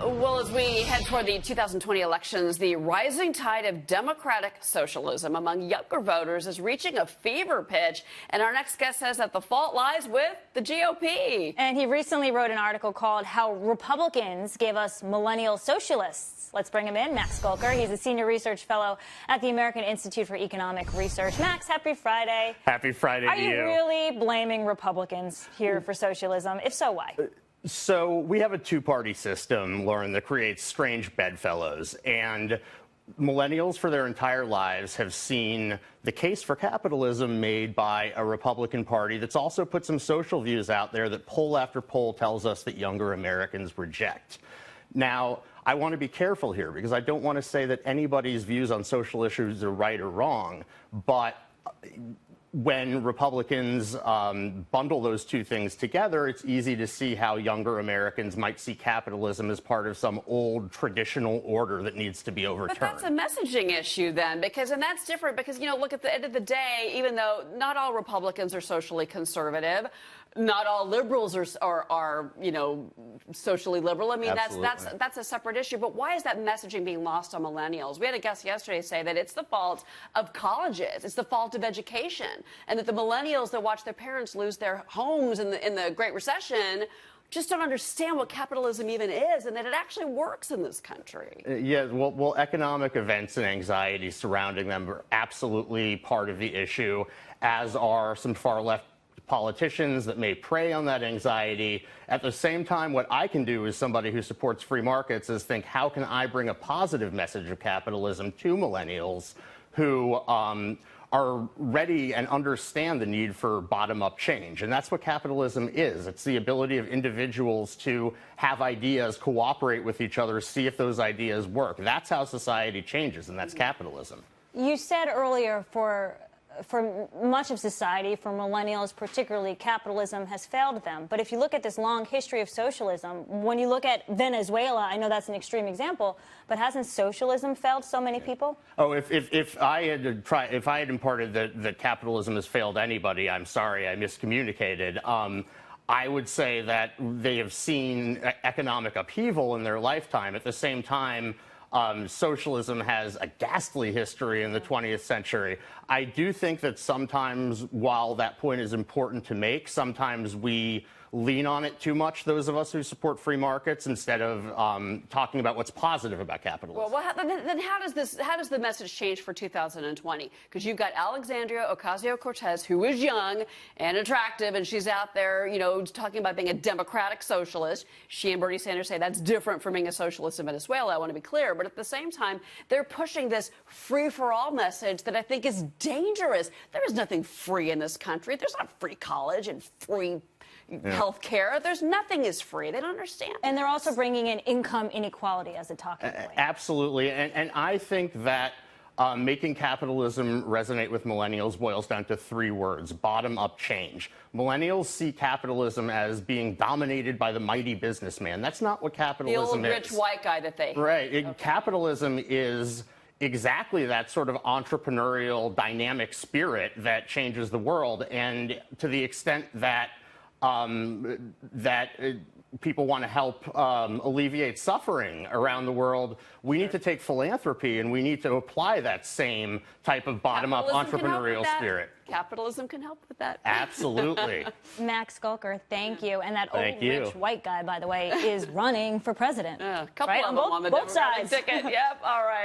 Well, as we head toward the 2020 elections, the rising tide of democratic socialism among younger voters is reaching a fever pitch. And our next guest says that the fault lies with the GOP. And he recently wrote an article called How Republicans Gave Us Millennial Socialists. Let's bring him in, Max Gulker. He's a senior research fellow at the American Institute for Economic Research. Max, happy Friday. Happy Friday to you. Are you really blaming Republicans here for socialism? If so, why? So we have a two-party system, Lauren, that creates strange bedfellows. And millennials for their entire lives have seen the case for capitalism made by a Republican Party that's also put some social views out there that poll after poll tells us that younger Americans reject. Now, I want to be careful here because I don't want to say that anybody's views on social issues are right or wrong, but when Republicans bundle those two things together, it's easy to see how younger Americans might see capitalism as part of some old traditional order that needs to be overturned. But that's a messaging issue then, and that's different because, you know, look, at the end of the day, even though not all Republicans are socially conservative, not all liberals are you know, socially liberal. I mean, that's a separate issue. But why is that messaging being lost on millennials? We had a guest yesterday say that it's the fault of colleges, it's the fault of education, and that the millennials that watch their parents lose their homes in the Great Recession just don't understand what capitalism even is and that it actually works in this country. Yeah, well, economic events and anxiety surrounding them are absolutely part of the issue, as are some far-left politicians that may prey on that anxiety. At the same time, what I can do as somebody who supports free markets is think, how can I bring a positive message of capitalism to millennials who are ready and understand the need for bottom-up change? And that's what capitalism is. It's the ability of individuals to have ideas, cooperate with each other, see if those ideas work. That's how society changes, and that's capitalism. You said earlier for much of society, for millennials particularly, capitalism has failed them. But if you look at this long history of socialism, when you look at Venezuela, I know that's an extreme example, but hasn't socialism failed so many people? Oh, if I had imparted that capitalism has failed anybody, I'm sorry, I miscommunicated. I would say that they have seen economic upheaval in their lifetime. At the same time, socialism has a ghastly history in the 20th century. I do think that sometimes, while that point is important to make, sometimes we lean on it too much, those of us who support free markets, instead of talking about what's positive about capitalism. Well, then how does the message change for 2020? Because you've got Alexandria Ocasio-Cortez, who is young and attractive, and she's out there, you know, talking about being a democratic socialist. She and Bernie Sanders say that's different from being a socialist in Venezuela. I want to be clear. But at the same time, they're pushing this free-for-all message that I think is dangerous. There is nothing free in this country. There's not free college and free health care. There's nothing is free. They don't understand. And they're also bringing in income inequality as a talking point. Absolutely. And I think that making capitalism resonate with millennials boils down to three words: bottom-up change. Millennials see capitalism as being dominated by the mighty businessman. That's not what capitalism is. The old rich white guy that they... Right. Okay. Capitalism is exactly that sort of entrepreneurial, dynamic spirit that changes the world. And to the extent that people want to help alleviate suffering around the world, we need to take philanthropy and we need to apply that same type of bottom-up entrepreneurial spirit. Capitalism can help with that. Absolutely. Max Gulker, thank you. And that Thank old you. rich white guy, by the way, is running for president. A couple right? of them on the both Democratic sides. ticket. Yep. All right.